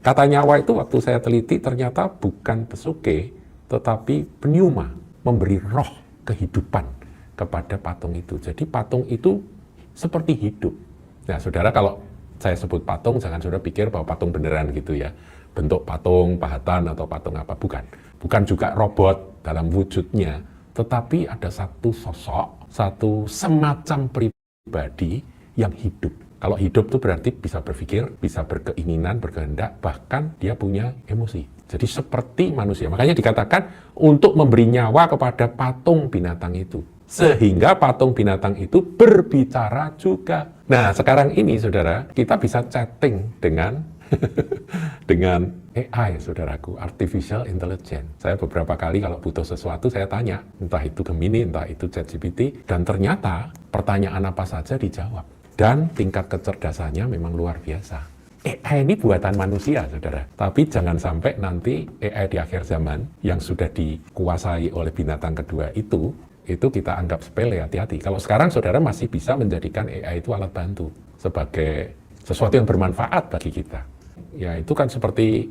Kata nyawa itu waktu saya teliti ternyata bukan pesuke, tetapi pneuma, memberi roh kehidupan kepada patung itu. Jadi patung itu seperti hidup. Nah, saudara, kalau saya sebut patung, jangan saudara pikir bahwa patung beneran gitu ya. Bentuk patung, pahatan, atau patung apa, bukan. Bukan juga robot dalam wujudnya, tetapi ada satu sosok, satu semacam pribadi yang hidup. Kalau hidup itu berarti bisa berpikir, bisa berkeinginan, berkehendak, bahkan dia punya emosi. Jadi seperti manusia. Makanya dikatakan untuk memberi nyawa kepada patung binatang itu. Sehingga patung binatang itu berbicara juga. Nah, sekarang ini, saudara, kita bisa chatting dengan dengan AI, saudaraku, Artificial Intelligence. Saya beberapa kali kalau butuh sesuatu, saya tanya, entah itu Gemini, entah itu ChatGPT, dan ternyata pertanyaan apa saja dijawab. Dan tingkat kecerdasannya memang luar biasa. AI ini buatan manusia, saudara. Tapi jangan sampai nanti AI di akhir zaman yang sudah dikuasai oleh binatang kedua itu kita anggap sepele, hati-hati. Kalau sekarang saudara masih bisa menjadikan AI itu alat bantu sebagai sesuatu yang bermanfaat bagi kita. Ya, itu kan seperti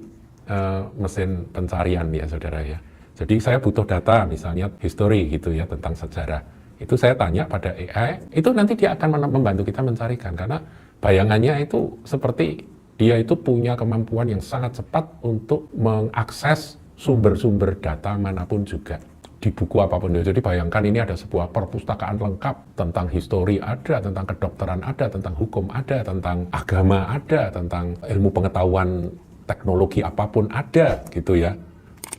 mesin pencarian ya, saudara ya. Jadi saya butuh data, misalnya history gitu ya, tentang sejarah. Itu saya tanya pada AI, itu nanti dia akan membantu kita mencarikan, karena bayangannya itu seperti dia itu punya kemampuan yang sangat cepat untuk mengakses sumber-sumber data manapun juga, di buku apapun. Jadi bayangkan ini ada sebuah perpustakaan lengkap tentang histori ada, tentang kedokteran ada, tentang hukum ada, tentang agama ada, tentang ilmu pengetahuan teknologi apapun ada gitu ya.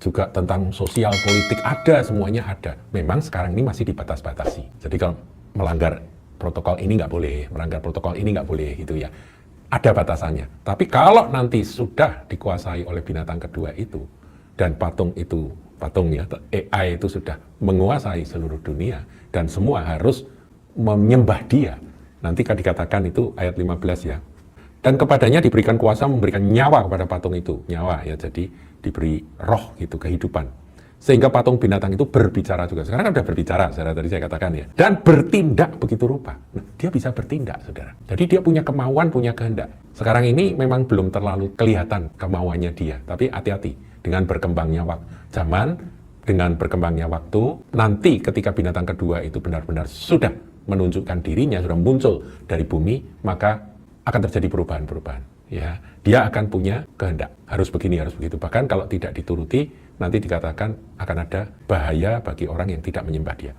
Juga tentang sosial politik ada, semuanya ada. Memang sekarang ini masih dibatas-batasi. Jadi kalau melanggar protokol ini nggak boleh, melanggar protokol ini nggak boleh gitu ya. Ada batasannya. Tapi kalau nanti sudah dikuasai oleh binatang kedua itu, dan patung ya, AI itu sudah menguasai seluruh dunia, dan semua harus menyembah dia. Nanti kan dikatakan itu ayat 15 ya. Dan kepadanya diberikan kuasa memberikan nyawa kepada patung itu. Nyawa ya, jadi diberi roh gitu, kehidupan. Sehingga patung binatang itu berbicara juga. Sekarang kan udah berbicara, saudara, tadi saya katakan ya. Dan bertindak begitu rupa. Nah, dia bisa bertindak, saudara. Jadi dia punya kemauan, punya kehendak. Sekarang ini memang belum terlalu kelihatan kemauannya dia. Tapi hati-hati dengan berkembangnya zaman, dengan berkembangnya waktu, nanti ketika binatang kedua itu benar-benar sudah menunjukkan dirinya, sudah muncul dari bumi, maka akan terjadi perubahan-perubahan. Ya, dia akan punya kehendak, harus begini, harus begitu. Bahkan kalau tidak dituruti, nanti dikatakan akan ada bahaya bagi orang yang tidak menyembah dia.